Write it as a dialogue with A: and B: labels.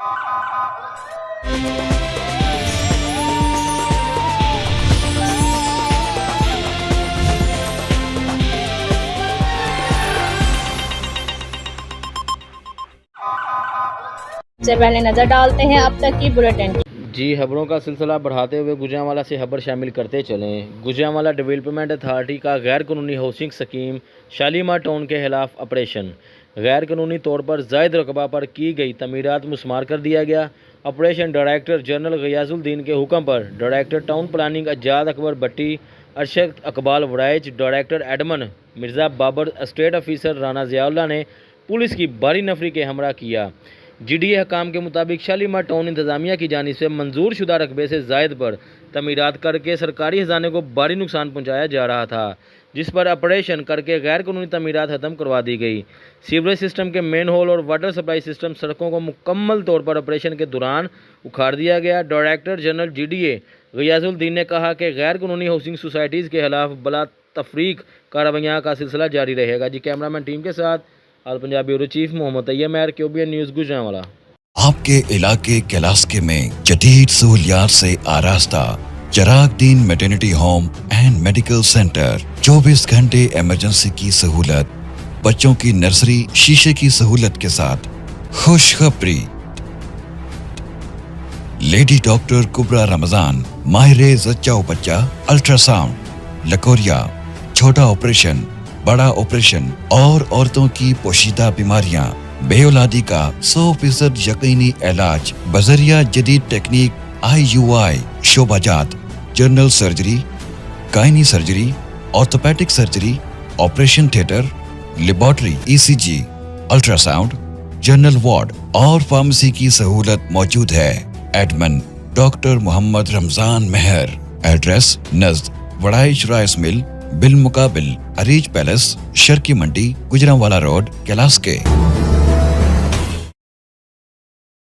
A: سے پہلے نظر ڈالتے ہیں اب تک کی بلیٹن کی۔
B: جی خبروں کا سلسلہ بڑھاتے ہوئے گوجرانوالہ سے خبر شامل کرتے چلیں۔ گوجرانوالہ ڈیولپمنٹ اتھارٹی کا غیر قانونی ہاؤسنگ اسکیم شالیمار ٹاؤن کے خلاف آپریشن۔ غیر قانونی طور پر زائد رقبہ پر کی گئی تعمیرات مسمار کر دیا گیا۔ آپریشن ڈائریکٹر جنرل غیاث الدین کے حکم پر ڈائریکٹر ٹاؤن پلاننگ اجاد Akbar Bhatti, Arshad Iqbal Warraich, director admin Mirza Babar, estate officer Rana Zia ullah نے پولیس کی بھاری نفری کے ہمراہ کیا۔ جی ڈی اے حکام کے مطابق شالیمار ٹاؤن انتظامیہ کی جانب سے منظور شدہ رقبے سے زائد پر تعمیرات کر کے سرکاری خزانے کو بھاری نقصان پہنچایا جا رہا تھا، جس پر آپریشن کر کے غیر قانونی تعمیرات ختم کروا دی گئی۔ سیوریج سسٹم کے مین ہول اور واٹر سپلائی سسٹم سڑکوں کو مکمل طور پر آپریشن کے دوران اکھاڑ دیا گیا۔ Director general G D A Ghias uddin نے کہا کہ غیر قانونی ہاؤسنگ سوسائٹیز کے خلاف بلا تفریق کارروائیاں کا سلسلہ جاری رہے گا۔ جی کیمرامین ٹیم کے ساتھ آل پنجاب بیورو چیف محمد طیب مہر، کیوبین نیوز گوجرانوالہ۔
C: آپ کے علاقے کلاسکے میں جدید سہولیات سے آراستہ Chiragh Din maternity home and medical centre, 24 گھنٹے ایمرجنسی کی سہولت، بچوں کی نرسری شیشے کی سہولت کے ساتھ۔ خوشخبری، لیڈی ڈاکٹر کبرا رمضان، ماہر زچہ و بچہ، الٹرا ساؤنڈ، لکوریا، چھوٹا آپریشن، بڑا آپریشن اور عورتوں کی پوشیدہ بیماریاں، بے اولادی کا 100% یقینی علاج بذریعہ جدید ٹیکنیک IUI، شعبہ جات، general surgery, گائنی surgery, orthopaedic surgery, operation theatre, laboratory, ECG، ultra sound, general ward اور فارمیسی کی سہولت موجود ہے۔ ایڈمن ڈاکٹر محمد رمضان مہر، ایڈریس نزد وڑائچ رائس مل بالمقابل اریج پیلس، شرکی منڈی، گوجرانوالہ روڈ، کلاسکے۔